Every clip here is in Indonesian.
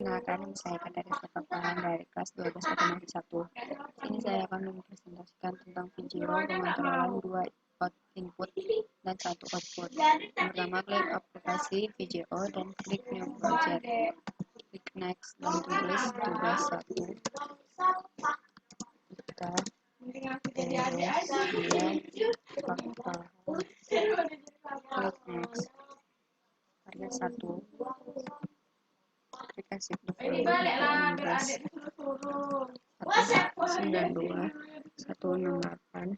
Perkenalkan, saya Kadaris Papahan dari kelas 12 Matematik 1. Ini saya akan mempresentasikan tentang video pengontrolan 2 input dan 1 output. Yang pertama, klik aplikasi VGO dan klik New Project. Klik Next dan tulis tugas 1. Kita beres 2 fakta. Klik Next. Target 1. Aplikasi Inggris 192 168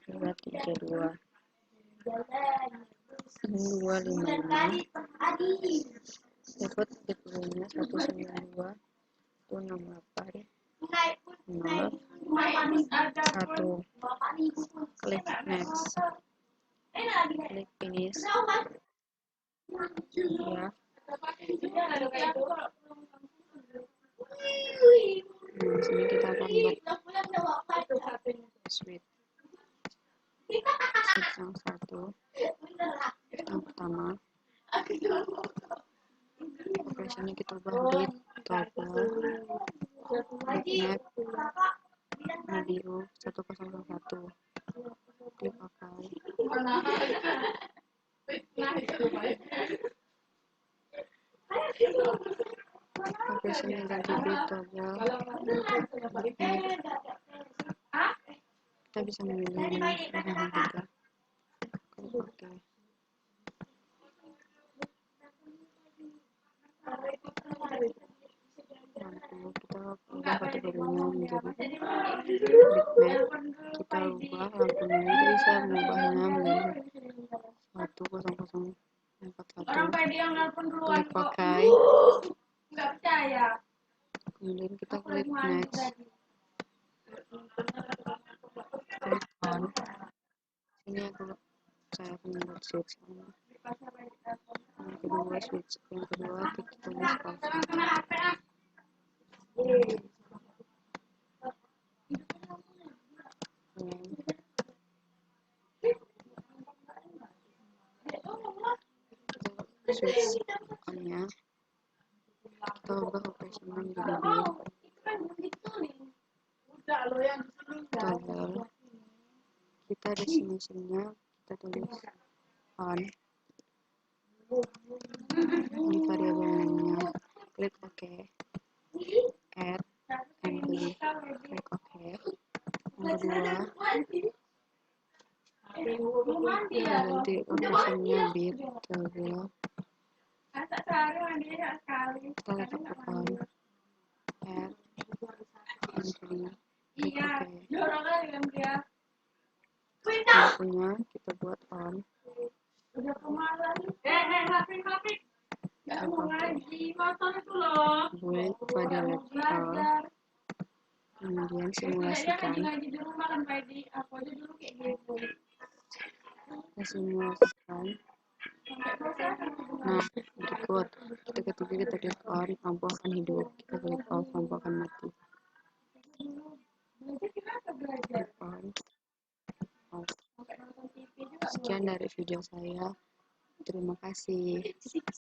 0232 255 ikut tipe-nya 192 168 0 1. Klik next, klik finish ya. Di sini kita akan switch yang satu. Yang pertama, operasinya kita ubah bit toggle bitmap radio 101. Klik OK. Operasinya ganti bit toggle bitmap. Kita bisa memilih yang 3. Klik OK. Kita ubah kategorinya menjadi bitmap. Kita ubah lampunya, kita bisa mengubahnya menjadi 10041. Klik OK. Kemudian kita klik next, klik on. Ini saya akan membuat switch yang kedua, kita tulis off. Switch on-nya kita ubah operasional menjadi bit toggle. Kita destination-nya kita tulis on. Di variabel name-nya klik OK, add empty, klik OK. Yang kedua, ganti operasinya bit toggle. Kita letakkan on, add empty, klik OK. Lampunya kita buat on, buat pada level. Kemudian simulasikan. Kita simulasikan. Nah, berikut kita klik on, lampu akan hidup. Kita klik off, lampu akan mati. Klik on, off. Sekian dari video saya. Terima kasih.